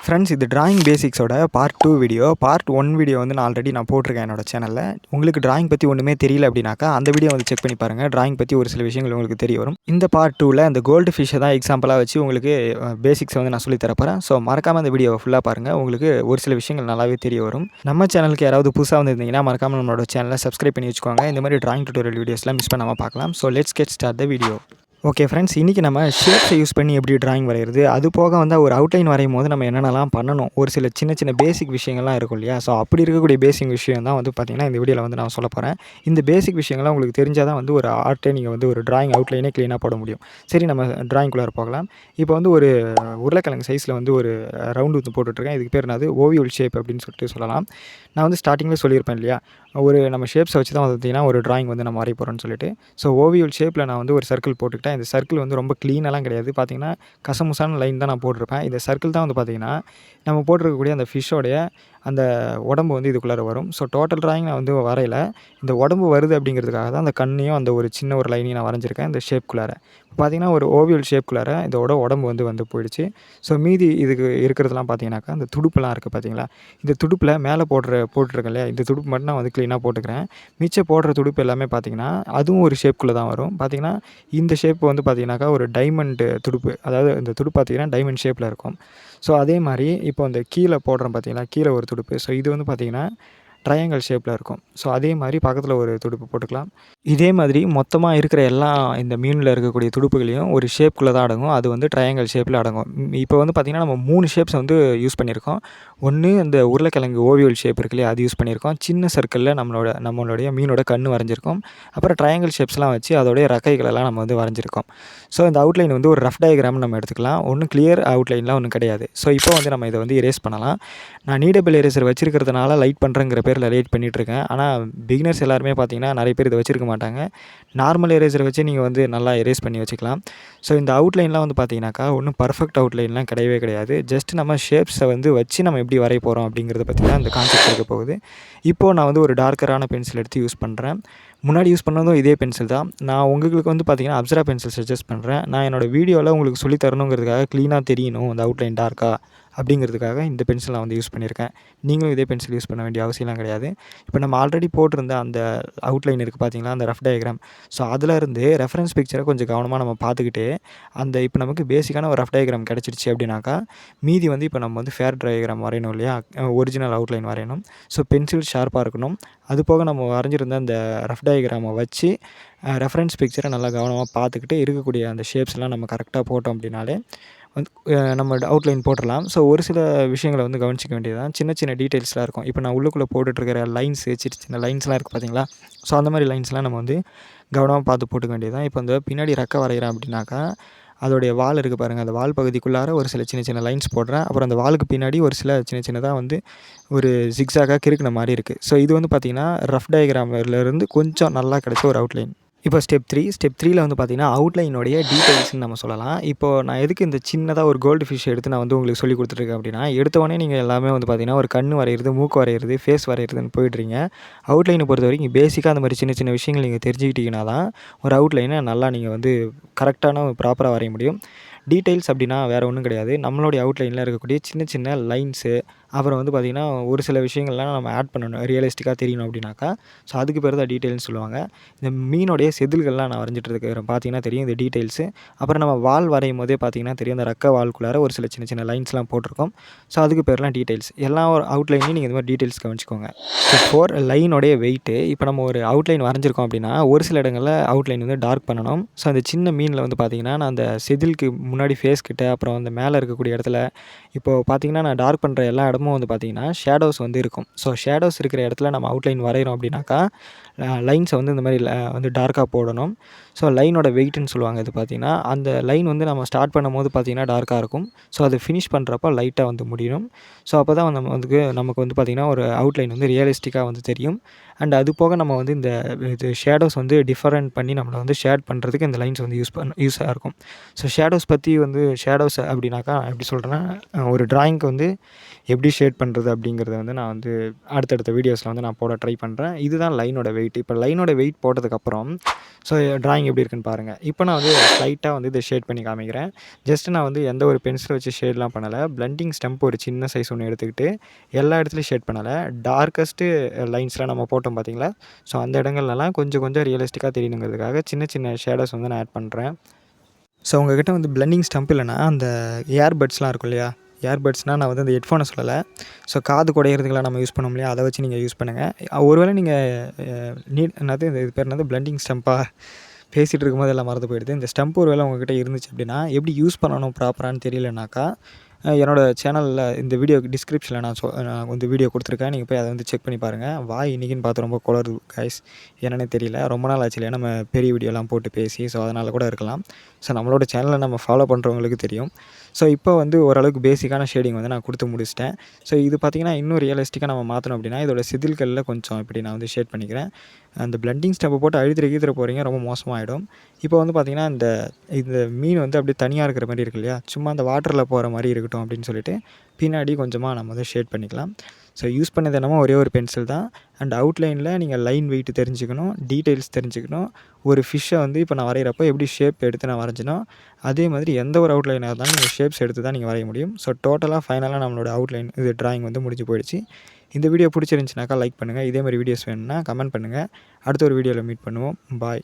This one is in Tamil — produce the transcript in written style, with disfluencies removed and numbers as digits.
ஃப்ரெண்ட்ஸ், இது டிராயிங் பேசிக்ஸோட பார்ட் 2 வீடியோ. பார்ட் 1 வீடியோ வந்து நான் ஆல்ரெடி போட்டிருக்கேன் என்னோட சேனலில். உங்களுக்கு டிராயிங் பற்றி ஒன்றுமே தெரியல அப்படின்னாக்கா அந்த வீடியோ வந்து செக் பண்ணி பாருங்கள். டிராயிங் பற்றி ஒரு சில விஷயங்கள் உங்களுக்கு தெரிய வரும். இந்த பார்ட் 2ல் அந்த கோல்டு ஃபிஷ்ஷை தான் எக்ஸாம்பிளாக வச்சு உங்களுக்கு பேசிக்ஸை வந்து நான் சொல்லித் தரப்போகிறேன். ஸோ மறக்காமல் அந்த வீடியோவை ஃபுல்லாக பாருங்கள். உங்களுக்கு ஒரு சில விஷயங்கள் நல்லாவே தெரிய வரும். நம்ம சேனலுக்கு யாராவது புதுசாக வந்திருந்தீங்கன்னா மறக்காமல் நம்மளோட சேனலை சப்ஸ்கிரைப் பண்ணி வச்சுக்கோங்க. இந்த மாதிரி டிராயிங் டியூட்டோரியல் வீடியோஸ்லாம் மிஸ் பண்ணாமல் பார்க்கலாம். So let's get start the video. Okay friends, இன்றைக்கி நம்ம ஷேப்ஸை யூஸ் பண்ணி எப்படி டிராயிங் வரைகிறது, அது போக வந்து ஒரு அவுட்லைன் வரையும் போது நம்ம என்னென்னலாம் பண்ணணும், ஒரு சில சின்ன சின்ன பேசிக் விஷயங்கள்லாம் இருக்கும் இல்லையா. ஸோ அப்படி இருக்கக்கூடிய பேசிக் விஷயம் தான் வந்து பார்த்திங்கன்னா இந்த வீடியோவில் வந்து நான் சொல்ல போகிறேன். இந்த பேசிக் விஷயங்கள்லாம் உங்களுக்கு தெரிஞ்சால் தான் வந்து ஒரு ஆர்ட்டை நீங்கள் வந்து ஒரு டிராயிங் அவுட்லைனே க்ளீனாக போட முடியும். சரி, நம்ம டிராயிங்குள்ளார போகலாம். இப்போ வந்து ஒரு உருளைக்கிழங்கு சைஸில் வந்து ஒரு ரவுண்டு வந்து போட்டுட்ருக்கேன். இதுக்கு பேர் என்னது, ஓவியல் ஷேப் அப்படின்னு சொல்லிட்டு சொல்லலாம். நான் வந்து ஸ்டார்டிங்கில் சொல்லியிருப்பேன் இல்லையா, ஒரு நம்ம ஷேப்ஸை வச்சு தான் வந்து பார்த்திங்கன்னா ஒரு டிராயிங் வந்து நம்ம வரைய போகிறோம்னு சொல்லிட்டு. ஸோ ஓவியல் ஷேப்பில் நான் வந்து ஒரு சர்க்கிள் போட்டுக்கிட்டேன். இந்த சர்க்கிள் வந்து ரொம்ப க்ளீனாலாம் கிடையாது. பார்த்திங்கன்னா கசமுசான லைன் தான் நான் போட்டிருப்பேன். இந்த சர்க்கிள் தான் வந்து பார்த்திங்கன்னா நம்ம போட்டிருக்கக்கூடிய அந்த ஃபிஷ்ஷோடைய அந்த உடம்பு வந்து இதுக்குள்ளார வரும். ஸோ டோட்டல் டிராயிங் நான் வந்து வரையல. இந்த உடம்பு வருது அப்படிங்கிறதுக்காக தான் அந்த கண்ணையும் அந்த ஒரு சின்ன ஒரு லைனையும் நான் வரைஞ்சிருக்கேன் இந்த ஷேப்குள்ளார. பார்த்திங்கன்னா ஒரு ஓவியல் ஷேப்குள்ளார இதோட உடம்பு வந்து போயிடுச்சு. ஸோ மீதி இதுக்கு இருக்கிறதுலாம் பார்த்திங்கனாக்கா அந்த துடுப்புலாம் இருக்குது பார்த்திங்களா. இந்த துடுப்பில் மேலே போட்டிருக்கேன் இல்லையா, இந்த துடுப்பு மட்டும் நான் வந்து க்ளீனாக போட்டுக்கிறேன். மிச்சம் போடுற துடுப்பு எல்லாமே பார்த்திங்கன்னா அதுவும் ஒரு ஷேப்குள்ளே தான் வரும். பார்த்திங்கன்னா இந்த ஷேப் வந்து பார்த்திங்கனாக்கா ஒரு டைமண்ட் துடுப்பு, அதாவது இந்த துடுப்பு பார்த்திங்கன்னா டைமண்ட் ஷேப்பில் இருக்கும். ஸோ அதே மாதிரி இப்போ அந்த கீழே போடுறோம் பார்த்திங்களா, கீழே ஒரு துடுப்பு. ஸோ இது வந்து பார்த்திங்கன்னா ட்ரையாங்கிள் ஷேப்பில் இருக்கும். ஸோ அதே மாதிரி பக்கத்தில் ஒரு துடுப்பு போட்டுக்கலாம். இதே மாதிரி மொத்தமாக இருக்கிற எல்லா இந்த மீனில் இருக்கக்கூடிய துடுப்புகளையும் ஒரு ஷேப்புக்குள்ளே தான் அடங்கும். அது வந்து ட்ரையாங்கிள் ஷேப்பில் அடங்கும். இப்போ வந்து பார்த்திங்கன்னா நம்ம 3 ஷேப்ஸ் வந்து யூஸ் பண்ணியிருக்கோம். ஒன்று இந்த உருளைக்கிழங்கு ஓவியல் ஷேப் இருக்கு இல்லையா, அது யூஸ் பண்ணியிருக்கோம். சின்ன சர்க்கிளில் நம்மளுடைய மீனோட கண் வரைஞ்சிருக்கோம். அப்புறம் ட்ரையாங்கிள் ஷேப்ஸ்லாம் வச்சு அதோடைய ரெக்கைகளெல்லாம் நம்ம வந்து வரைஞ்சிருக்கோம். ஸோ இந்த அவுட்லைன் வந்து ஒரு ரஃப் டயக்ராம் நம்ம எடுத்துக்கலாம். ஒன்றும் கிளியர் அவுட்லைன்லாம் ஒன்றும் கிடையாது. ஸோ இப்போ வந்து நம்ம இதை வந்து எரேஸ் பண்ணலாம். நான் நீடபிள் எரேசர் வச்சிருக்கிறதுனால லைட் பண்ணுறேங்கிற பேரில் லைட் பண்ணிகிட்ருக்கேன். ஆனால் பிகினர்ஸ் எல்லாருமே பார்த்திங்கன்னா நிறைய பேர் இதை வச்சுருக்க மாட்டாங்க. நார்மல் எரேசரை வச்சு நீங்கள் வந்து நல்லா எரேஸ் பண்ணி வச்சுக்கலாம். ஸோ இந்த அவுட்லைன்லாம் வந்து பார்த்திங்கனாக்கா ஒன்றும் பர்ஃபெக்ட் அவுட்லைன்லாம் கிடையவே கிடையாது. ஜஸ்ட் நம்ம ஷேப்ஸை வந்து வச்சு நம்ம எப்படி வரைய போகிறோம் அப்படிங்கிறத பற்றி தான் இந்த கான்செப்ட் இருக்க போகுது. இப்போது நான் வந்து ஒரு டார்க்கரான பென்சில் எடுத்து யூஸ் பண்ணுறேன். முன்னாடி யூஸ் பண்ணதும் இதே பென்சில் தான். நான் உங்களுக்கு வந்து பார்த்திங்கன்னா அப்சரா பென்சில் சஜஸ்ட் பண்ணுறேன். நான் என்னோடய வீடியோவில் உங்களுக்கு சொல்லி தரணுங்கிறதுக்காக க்ளீனாக தெரியணும் அந்த அவுட்லைன் டார்க்காக அப்படிங்கிறதுக்காக இந்த பென்சில் நான் வந்து யூஸ் பண்ணியிருக்கேன். நீங்களும் இதே பென்சில் யூஸ் பண்ண வேண்டிய அவசியம்லாம் கிடையாது. இப்போ நம்ம ஆல்ரெடி போட்டிருந்த அந்த அவுட்லைன் இருக்குது பார்த்திங்களா, அந்த ரஃப் டயக்ராம். ஸோ அதிலேருந்து ரெஃபரன்ஸ் பிக்சரை கொஞ்சம் கவனமாக நம்ம பார்த்துக்கிட்டு இப்போ நமக்கு பேசிக்கான ஒரு ரஃப் டயக்ராம் கிடச்சிருச்சு அப்படின்னாக்கா மீதி வந்து இப்போ நம்ம வந்து ஃபேர் டயக்ராம் வரையணும் இல்லையா, ஒரிஜினல் அவுட்லைன் வரையணும். ஸோ பென்சில் ஷார்ப்பாக இருக்கணும். அது போக நம்ம வரைஞ்சிருந்த அந்த ரஃப் டயக்ராமை வச்சு ரெஃபரன்ஸ் பிக்சரை நல்லா கவனமாக பார்த்துக்கிட்டு இருக்கக்கூடிய அந்த ஷேப்ஸ்லாம் நம்ம கரெக்டாக போட்டோம் அப்படின்னாலே வந்து நம்ம அவுட்லைன் போட்டுடலாம். ஸோ ஒரு சில விஷயங்களை வந்து கவனிச்சிக்க வேண்டியது தான். சின்ன சின்ன டீட்டெயில்ஸ்லாம் இருக்கும். இப்போ நான் உள்ளுக்குள்ளே போட்டுட்ருக்கிற லைன்ஸு, சின்ன சின்ன லைன்ஸ்லாம் இருக்குது பார்த்திங்களா. ஸோ அந்த மாதிரி லைன்ஸ்லாம் நம்ம வந்து கவனமாக பார்த்து போட்டுக்க வேண்டியது தான். இப்போ இந்த பின்னாடி ரெக்கை வரைகிறேன் அப்படின்னாக்கா அதோடைய வால் இருக்குது பாருங்கள், அந்த வால் பகுதிக்குள்ளார ஒரு சில சின்ன சின்ன லைன்ஸ் போடுறேன். அப்புறம் அந்த வாலுக்கு பின்னாடி ஒரு சில சின்ன சின்னதாக வந்து ஒரு ஜிக்ஸாகாக கிறுக்குன மாதிரி இருக்குது. ஸோ இது வந்து பார்த்திங்கன்னா ரஃப் டயக்ராம்லேருந்து கொஞ்சம் நல்லா கிடைச்ச ஒரு அவுட்லைன். இப்போ ஸ்டெப் 3ல் வந்து பார்த்திங்கன்னா அவுட்லைனுடைய டீட்டெயில்ஸ்னு நம்ம சொல்லலாம். இப்போது நான் எதுக்கு இந்த சின்னதாக ஒரு கோல்டு ஃபிஷ் எடுத்து நான் வந்து உங்களுக்கு சொல்லி கொடுத்துட்ருக்கேன் அப்படின்னா, எடுத்தவொடனே நீங்கள் எல்லாமே வந்து பார்த்திங்கன்னா ஒரு கண் வரைகிறது, மூக்கு வரைகிறது, ஃபேஸ் வரைகிறதுன்னு போயிடுறீங்க. அவுட்லைனை பொறுத்த வரைக்கும் பேசிக்காக அந்த மாதிரி சின்ன சின்ன விஷயங்கள் நீங்கள் தெரிஞ்சுக்கிட்டிங்கன்னா தான் ஒரு அவுட்லைனை நல்லா நீங்கள் வந்து கரெக்டான ப்ராப்பராக வரைய முடியும். டீட்டெயில்ஸ் அப்படின்னா வேறு ஒன்றும் கிடையாது. நம்மளுடைய அவுட்லைனில் இருக்கக்கூடிய சின்ன சின்ன லைன்ஸு, அப்புறம் வந்து பார்த்திங்கன்னா ஒரு சில விஷயங்கள்லாம் நம்ம ஆட் பண்ணணும், ரியலிஸ்டிக்காக தெரியணும் அப்படின்னாக்கா. ஸோ அதுக்கு பேர் தான் டீட்டெயில்ஸ்னு சொல்லுவாங்க. இந்த மீனோடைய செதில்கள்லாம் நான் வரைஞ்சிட்டு இருக்கிறேன் பார்த்திங்கன்னா தெரியும், இது டீட்டெயில்ஸு. அப்புறம் நம்ம வால் வரையும் போதே பார்த்திங்கன்னா தெரியும், அந்த ரெக்க வால்குள்ளார ஒரு சில சின்ன சின்ன லைன்ஸ்லாம் போட்டிருக்கோம். ஸோ அதுக்கு பேர்லாம் டீட்டெயில்ஸ். எல்லா ஒரு அவுட்லைனையும் நீங்கள் இந்த மாதிரி டீட்டெயில்ஸ் கவனிச்சிக்கோங்க. ஸ்டெப் 4 லைனோடைய வெயிட்டு. இப்போ நம்ம ஒரு அவுட்லைன் வரைஞ்சிருக்கோம் அப்படின்னா ஒரு சில இடங்களில் அவுட்லைன் வந்து டார்க் பண்ணணும். ஸோ அந்த சின்ன மீனில் வந்து பார்த்திங்கன்னா நான் அந்த செதிலுக்கு முன்னாடி ஃபேஸ் கிட்ட, அப்புறம் அந்த மேலே இருக்கக்கூடிய இடத்துல இப்போது பார்த்திங்கன்னா நான் டார்க் பண்ணுற எல்லா இடமும் வந்து பார்த்திங்கன்னா ஷேடோஸ் வந்து இருக்கும். ஸோ ஷேடோஸ் இருக்கிற இடத்துல நம்ம அவுட்லைன் வரைகிறோம் அப்படின்னாக்கா லைன்ஸை வந்து இந்த மாதிரி வந்து டார்க்காக போடணும். ஸோ லைனோட வெயிட்டுன்னு சொல்லுவாங்க. இது பார்த்திங்கன்னா அந்த லைன் வந்து நம்ம ஸ்டார்ட் பண்ணும்போது பார்த்திங்கன்னா டார்க்காக இருக்கும். ஸோ அது ஃபினிஷ் பண்ணுறப்போ லைட்டாக வந்து முடியணும். ஸோ அப்போ தான் நம்ம நமக்கு வந்து பார்த்திங்கன்னா ஒரு அவுட்லைன் வந்து ரியலிஸ்டிக்காக வந்து தெரியும். அண்ட் அது போக நம்ம வந்து இது ஷேடோஸ் வந்து டிஃபரெண்ட் பண்ணி நம்மளை வந்து ஷேட் பண்ணுறதுக்கு இந்த லைன்ஸ் வந்து யூஸாக இருக்கும். ஸோ ஷேடோஸ் பற்றி வந்து ஷேடோஸ் அப்படின்னாக்கா எப்படி சொல்கிறேன்னா, ஒரு டிராயிங்க்கு வந்து எப்படி எப்படி ஷேட் பண்ணுறது அப்படிங்கிறத வந்து நான் வந்து அடுத்தடுத்த வீடியோஸில் வந்து நான் போட ட்ரை பண்ணுறேன். இதுதான் லைனோட வெயிட். இப்போ லைனோட வெயிட் போட்டதுக்கப்புறம் ஸோ ட்ராயிங் எப்படி இருக்குன்னு பாருங்கள். இப்போ நான் வந்து ஸ்லைட்டாக வந்து இதை ஷேட் பண்ணி காமிக்கிறேன். ஜஸ்ட்டு நான் வந்து எந்த ஒரு பென்சிலை வச்சு ஷேட்லாம் பண்ணலை. பிளெண்டிங் ஸ்டம்ப் ஒரு சின்ன சைஸ் ஒன்று எடுத்துக்கிட்டு எல்லா இடத்துலையும் ஷேட் பண்ணலை. டார்க்கஸ்ட்டு லைன்ஸ்லாம் நம்ம போட்டோம் பார்த்தீங்களா? ஸோ அந்த இடங்கள்லலாம் கொஞ்சம் கொஞ்சம் ரியலிஸ்டிக்காக தெரியணுங்கிறதுக்காக சின்ன சின்ன ஷேடோஸ் வந்து நான் ஆட் பண்ணுறேன். ஸோ உங்ககிட்ட வந்து பிளெண்டிங் ஸ்டம்ப் இல்லைனா அந்த ஏர்பட்ஸ்லாம் இருக்கும் இல்லையா? ஏர்பட்ஸ்னால் நான் வந்து அந்த ஹெட்ஃபோனை சொல்லலை. ஸோ காது குடையிறதுக்கெல்லாம் நம்ம யூஸ் பண்ணோம் இல்லையா? அதை வச்சு நீங்கள் யூஸ் பண்ணுங்கள். ஒருவேளை நீங்கள் என்னது இது பேர் என்னது பிளெண்டிங் ஸ்டம்பா? பேசிகிட்டு இருக்கும்போது எல்லாம் மறந்து போயிடுது. இந்த ஸ்டம்ப் ஒரு வேளை உங்ககிட்ட இருந்துச்சு அப்படின்னா எப்படி யூஸ் பண்ணணும் ப்ராப்பரானு தெரியலனாக்கா என்னோடய சேனலில் இந்த வீடியோ டிஸ்கிரிப்ஷனில் நான் வந்து வீடியோ கொடுத்துருக்கேன். நீங்கள் போய் அதை வந்து செக் பண்ணி பாருங்கள். வாய் இன்றைக்கின்னு பார்த்து ரொம்ப குளருது கைஸ், என்னென்னு தெரியல. ரொம்ப நாள் ஆச்சு இல்லையா நம்ம பெரிய வீடியோலாம் போட்டு பேசி. ஸோ அதனால் கூட இருக்கலாம். ஸோ நம்மளோட சேனலை நம்ம ஃபாலோ பண்ணுறவங்களுக்கு தெரியும். ஸோ இப்போ வந்து ஓரளவுக்கு பேசிக்கான ஷேடிங் வந்து நான் கொடுத்து முடிச்சிட்டேன். ஸோ இது பார்த்திங்கன்னா இன்னும் ரியலிஸ்டிக்காக நம்ம மாற்றணும் அப்படின்னா இதோட சிதில்களில் கொஞ்சம் இப்படி நான் வந்து ஷேட் பண்ணிக்கிறேன். அந்த பிளெண்டிங் ஸ்டெப்பை போட்டு அழுத்திர போகிறீங்க, ரொம்ப மோசமாகிடும். இப்போ வந்து பார்த்திங்கன்னா இந்த மீன் வந்து அப்படியே தனியாக இருக்கிற மாதிரி இருக்கு இல்லையா? சும்மா அந்த வாட்டரில் போகிற மாதிரி இருக்கட்டும் அப்படின்னு சொல்லிட்டு பின்னாடி கொஞ்சமாக நம்ம வந்து ஷேட் பண்ணிக்கலாம். ஸோ யூஸ் பண்ணது என்னமோ ஒரே ஒரு பென்சில் தான். அண்ட் அவுட்லைனில் நீங்கள் லைன் வெயிட் தெரிஞ்சுக்கணும், டீட்டெயில்ஸ் தெரிஞ்சுக்கணும். ஒரு ஃபிஷ்ஷை வந்து இப்போ நான் வரைகிறப்போ எப்படி ஷேப் எடுத்து நான் வரைஞ்சினோ அதே மாதிரி எந்த ஒரு அவுட்லைனாக இருந்தாலும் நீங்கள் ஷேப்ஸ் எடுத்து தான் நீங்கள் வரைய முடியும். ஸோ டோட்டலாக ஃபைனலாக நம்மளோட அவுட்லைன் இது ட்ராயிங் வந்து முடிஞ்சு போயிடுச்சு. இந்த வீடியோ பிடிச்சிருந்துச்சுனாக்கா லைக் பண்ணுங்கள். இதே மாதிரி வீடியோஸ் வேணும்னா கமெண்ட் பண்ணுங்கள். அடுத்த ஒரு வீடியோவில் மீட் பண்ணுவோம். பாய்.